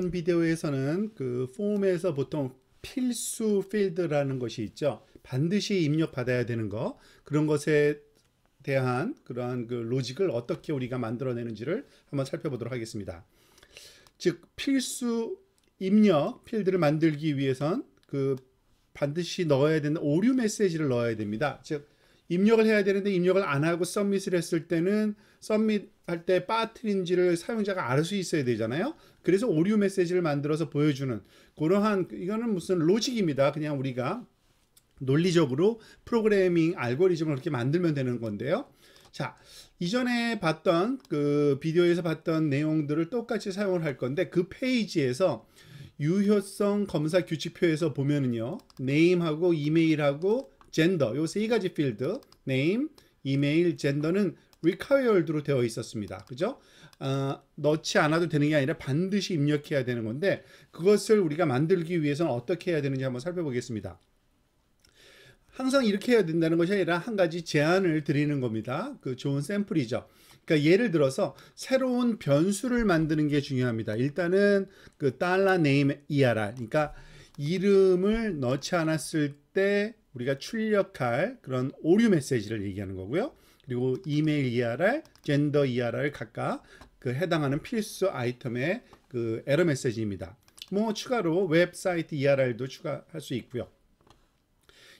이번 비디오에서는 그 폼에서 보통 필수 필드라는 것이 있죠. 반드시 입력받아야 되는 거, 그런 것에 대한 그러한 그 로직을 어떻게 우리가 만들어내는지를 한번 살펴보도록 하겠습니다. 즉 필수 입력 필드를 만들기 위해선 그 반드시 넣어야 되는 오류 메시지를 넣어야 됩니다. 즉 입력을 해야 되는데 입력을 안 하고 서밋을 했을 때는 서밋할 때 빠뜨린지를 사용자가 알 수 있어야 되잖아요. 그래서 오류 메시지를 만들어서 보여주는 그러한, 이거는 무슨 로직입니다. 그냥 우리가 논리적으로 프로그래밍 알고리즘을 그렇게 만들면 되는 건데요. 자, 이전에 봤던 그 비디오에서 봤던 내용들을 똑같이 사용을 할 건데, 그 페이지에서 유효성 검사 규칙표에서 보면은요, 네임하고 이메일하고 젠더, 요 세 가지 필드, 네임, 이메일, 젠더는 required로 되어 있었습니다. 그죠? 넣지 않아도 되는 게 아니라 반드시 입력해야 되는 건데, 그것을 우리가 만들기 위해서는 어떻게 해야 되는지 한번 살펴보겠습니다. 항상 이렇게 해야 된다는 것이 아니라 한 가지 제안을 드리는 겁니다. 그 좋은 샘플이죠. 그러니까 예를 들어서 새로운 변수를 만드는 게 중요합니다. 일단은 그 $name ERR, 그러니까 이름을 넣지 않았을 때 우리가 출력할 그런 오류 메시지를 얘기하는 거고요. 그리고 이메일 ERR, 젠더 ERR 각각 그 해당하는 필수 아이템의 그 에러 메시지입니다. 뭐 추가로 웹사이트 ERR도 추가할 수 있고요.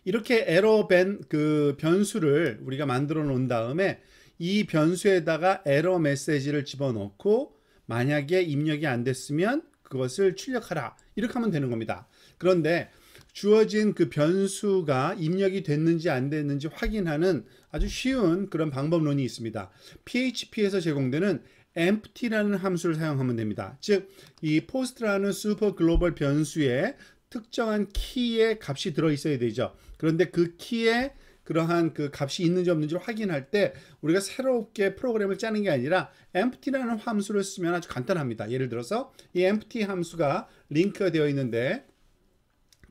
이렇게 에러 그 변수를 우리가 만들어 놓은 다음에 이 변수에다가 에러 메시지를 집어넣고 만약에 입력이 안 됐으면 그것을 출력하라, 이렇게 하면 되는 겁니다. 그런데 주어진 그 변수가 입력이 됐는지 안 됐는지 확인하는 아주 쉬운 그런 방법론이 있습니다. PHP에서 제공되는 empty라는 함수를 사용하면 됩니다. 즉, 이 post라는 슈퍼 글로벌 변수에 특정한 키의 값이 들어 있어야 되죠. 그런데 그 키에 그러한 그 값이 있는지 없는지를 확인할 때 우리가 새롭게 프로그램을 짜는 게 아니라 empty라는 함수를 쓰면 아주 간단합니다. 예를 들어서 이 empty 함수가 링크가 되어 있는데,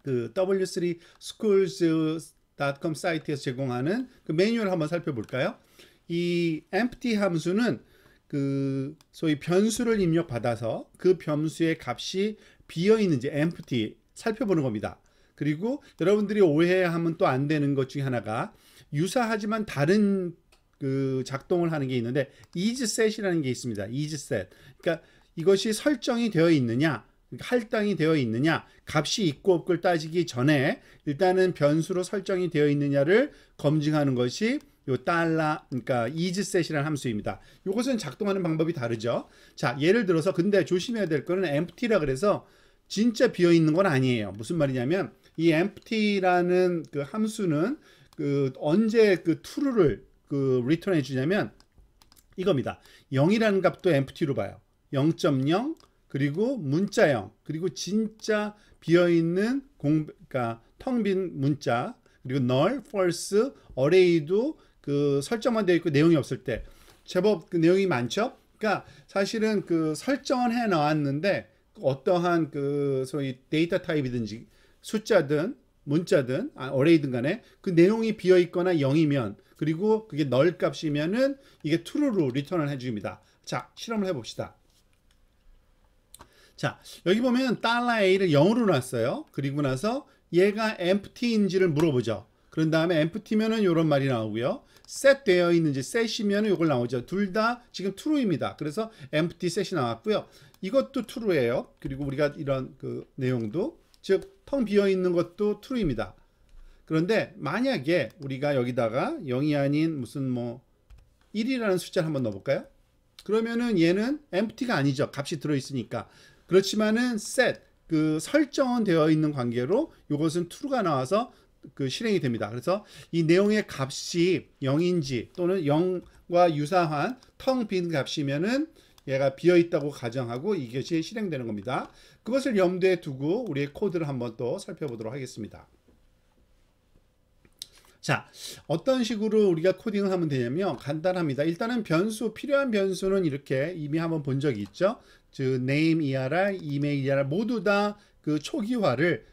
그 w3schools.com 사이트에서 제공하는 그 매뉴얼을 한번 살펴볼까요? 이 empty 함수는 그 소위 변수를 입력받아서 그 변수의 값이 비어 있는지 empty 살펴보는 겁니다. 그리고 여러분들이 오해하면 또 안 되는 것 중에 하나가 유사하지만 다른 그 작동을 하는 게 있는데 isset이라는 게 있습니다. isset. 그러니까 이것이 설정이 되어 있느냐, 할당이 되어 있느냐, 값이 있고 없고를 따지기 전에 일단은 변수로 설정이 되어 있느냐를 검증하는 것이 요 그러니까 isset이라는 함수입니다. 이것은 작동하는 방법이 다르죠. 자, 예를 들어서 근데 조심해야 될 거는 empty라 그래서 진짜 비어 있는 건 아니에요. 무슨 말이냐면 이 empty라는 그 함수는 그 언제 그 true를 그 return 해 주냐면 이겁니다. 0이라는 값도 empty로 봐요. 0.0 그리고 문자 0 그리고 진짜 비어 있는 그러니까 텅 빈 문자, 그리고 null, false, array도 그 설정만 되어 있고 내용이 없을 때 제법 그 내용이 많죠. 그러니까 사실은 그 설정은 해 나왔는데 어떠한 그 소위 데이터 타입이든지 숫자든 문자든 어레이든 간에 그 내용이 비어 있거나 0이면, 그리고 그게 null 값이면은 이게 true로 리턴을 해 줍니다. 자, 실험을 해 봅시다. 자, 여기 보면 $a를 0으로 놨어요. 그리고 나서 얘가 empty인지를 물어보죠. 그런 다음에 empty면은 이런 말이 나오고요. set 되어 있는지, set이면은 이걸 나오죠. 둘 다 지금 true입니다. 그래서 empty set이 나왔고요. 이것도 true예요. 그리고 우리가 이런 그 내용도, 즉 텅 비어 있는 것도 true입니다. 그런데 만약에 우리가 여기다가 0이 아닌 무슨 뭐 1이라는 숫자를 한번 넣어볼까요? 그러면은 얘는 empty가 아니죠. 값이 들어 있으니까. 그렇지만은 set 그 설정은 되어 있는 관계로 이것은 true가 나와서 그 실행이 됩니다. 그래서 이 내용의 값이 0인지 또는 0과 유사한 텅 빈 값이면은 얘가 비어 있다고 가정하고 이것이 실행되는 겁니다. 그것을 염두에 두고 우리의 코드를 한번 또 살펴보도록 하겠습니다. 자, 어떤 식으로 우리가 코딩을 하면 되냐면 간단합니다. 일단은 변수, 필요한 변수는 이렇게 이미 한번 본 적이 있죠. 즉 name ERR, email ERR 모두 다 그 초기화를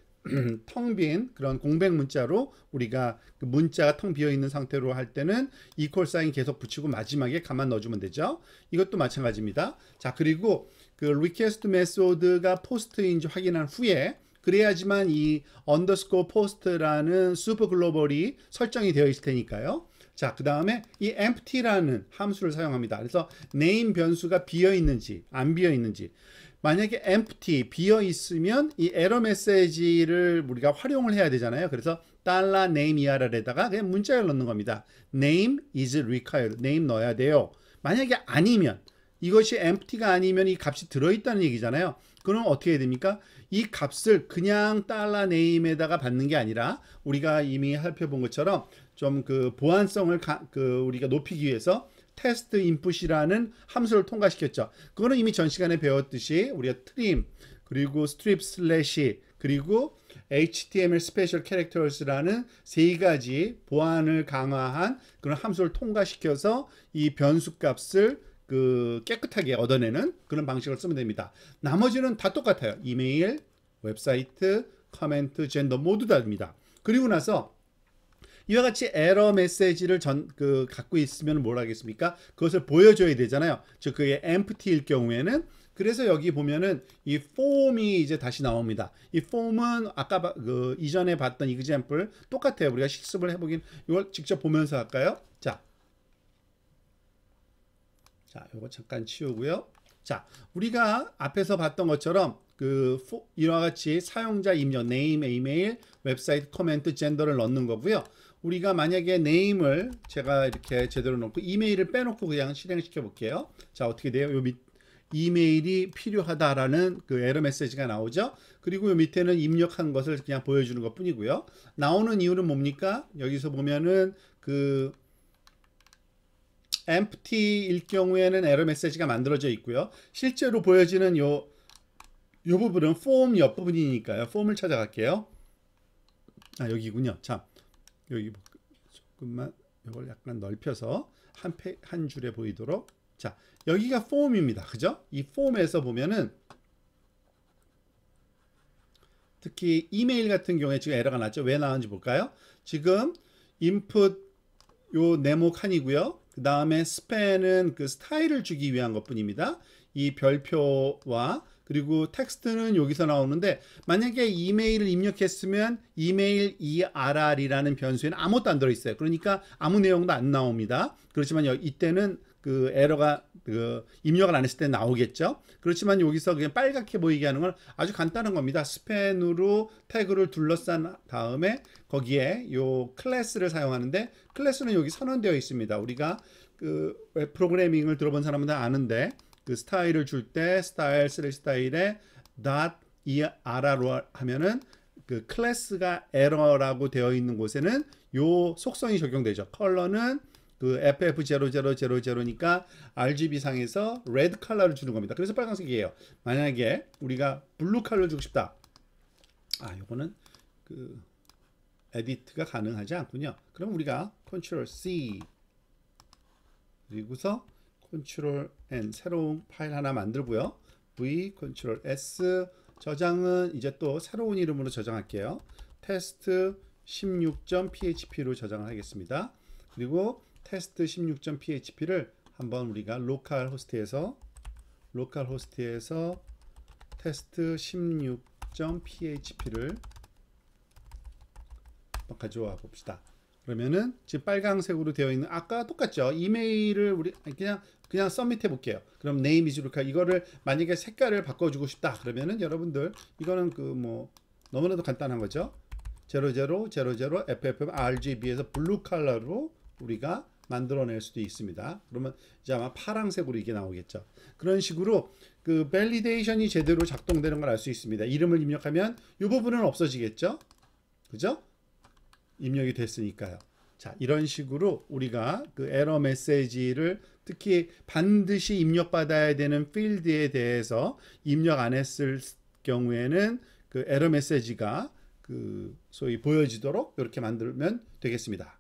텅 빈 그런 공백 문자로 우리가 그 문자가 텅 비어 있는 상태로 할 때는 이퀄 사인 계속 붙이고 마지막에 가만 넣어주면 되죠. 이것도 마찬가지입니다. 자, 그리고 그 request 메소드가 포스트인지 확인한 후에 그래야지만 이 underscore post라는 super 글로벌이 설정이 되어 있을 테니까요. 자, 그 다음에 이 empty라는 함수를 사용합니다. 그래서 name 변수가 비어 있는지 안 비어 있는지, 만약에 empty 비어 있으면 이 에러 메시지를 우리가 활용을 해야 되잖아요. 그래서 $name_er에다가 그냥 문자를 넣는 겁니다. name is required. name 넣어야 돼요. 만약에 아니면, 이것이 empty가 아니면 이 값이 들어있다는 얘기잖아요. 그럼 어떻게 해야 됩니까? 이 값을 그냥 $name에다가 받는 게 아니라 우리가 이미 살펴본 것처럼 좀 그 보안성을 우리가 높이기 위해서 테스트 인풋이라는 함수를 통과시켰죠. 그거는 이미 전 시간에 배웠듯이 우리가 trim, 그리고 strip 슬래시, 그리고 HTML 스페셜 캐릭터스라는 세 가지 보안을 강화한 그런 함수를 통과시켜서 이 변수 값을 깨끗하게 얻어내는 그런 방식을 쓰면 됩니다. 나머지는 다 똑같아요. 이메일, 웹사이트, 커멘트, 젠더 모두 다릅니다. 그리고 나서 이와 같이 에러 메시지를 갖고 있으면 뭘 하겠습니까? 그것을 보여줘야 되잖아요. 즉 그게 empty일 경우에는, 그래서 여기 보면은 이 폼이 이제 다시 나옵니다. 이 폼은 아까 이전에 봤던 example 똑같아요. 우리가 실습을 해보긴, 이걸 직접 보면서 할까요? 자, 이거 잠깐 치우고요. 자, 우리가 앞에서 봤던 것처럼 이와 같이 사용자 입력, name, 이메일, 웹사이트, 코멘트, 젠더를 넣는 거고요. 우리가 만약에 name을 제가 이렇게 제대로 넣고 이메일을 빼놓고 그냥 실행시켜 볼게요. 자, 어떻게 돼요? 요 이메일이 필요하다라는 그 에러 메시지가 나오죠. 그리고 요 밑에는 입력한 것을 그냥 보여주는 것 뿐이고요. 나오는 이유는 뭡니까? 여기서 보면은 empty일 경우에는 에러 메시지가 만들어져 있고요. 실제로 보여지는 요 부분은 폼 옆부분이니까요. 폼을 찾아갈게요. 여기군요. 자, 여기 조금만 이걸 약간 넓혀서 한 줄에 보이도록. 자, 여기가 폼입니다. 그죠? 이 폼에서 보면은 특히 이메일 같은 경우에 지금 에러가 났죠. 왜 나왔는지 볼까요? 지금 input 요 네모 칸이고요. 그 다음에 span은 그 스타일을 주기 위한 것 뿐입니다. 이 별표와 그리고 텍스트는 여기서 나오는데, 만약에 이메일을 입력했으면 이메일 ERR이라는 변수에는 아무것도 안 들어있어요. 그러니까 아무 내용도 안 나옵니다. 그렇지만 이때는 에러가 입력을 안 했을 때 나오겠죠. 그렇지만 여기서 그냥 빨갛게 보이게 하는 건 아주 간단한 겁니다. 스팬으로 태그를 둘러싼 다음에 거기에 요 클래스를 사용하는데, 클래스는 여기 선언되어 있습니다. 우리가 웹 프로그래밍을 들어본 사람은 다 아는데, 스타일을 줄 때 스타일에 .err로 하면은 클래스가 에러라고 되어 있는 곳에는 요 속성이 적용되죠. 컬러는 FF0000니까 RGB 상에서 레드 컬러를 주는 겁니다. 그래서 빨간색이에요. 만약에 우리가 블루 컬러를 주고 싶다. 요거는 에디트가 가능하지 않군요. 그럼 우리가 Ctrl C 그리고서 Ctrl N 새로운 파일 하나 만들고요. V Ctrl S 저장은 이제 또 새로운 이름으로 저장할게요. 테스트 16.php로 저장을 하겠습니다. 그리고 테스트 16.php를 한번 우리가 로컬 호스트에서 테스트 16.php를 가져와 봅시다. 그러면은 지금 빨강색으로 되어 있는 아까 똑같죠. 이메일을 우리 그냥 서밋해 볼게요. 그럼 name is local, 이거를 만약에 색깔을 바꿔주고 싶다 그러면은 여러분들 이거는 너무나도 간단한 거죠. 0000 FF RGB에서 블루 컬러로 우리가 만들어낼 수도 있습니다. 그러면 이제 아마 파란색으로 이게 나오겠죠. 그런 식으로 밸리데이션이 제대로 작동되는 걸 알 수 있습니다. 이름을 입력하면 이 부분은 없어지겠죠. 그죠? 입력이 됐으니까요. 자, 이런 식으로 우리가 에러 메시지를 특히 반드시 입력받아야 되는 필드에 대해서 입력 안 했을 경우에는 에러 메시지가 소위 보여지도록 이렇게 만들면 되겠습니다.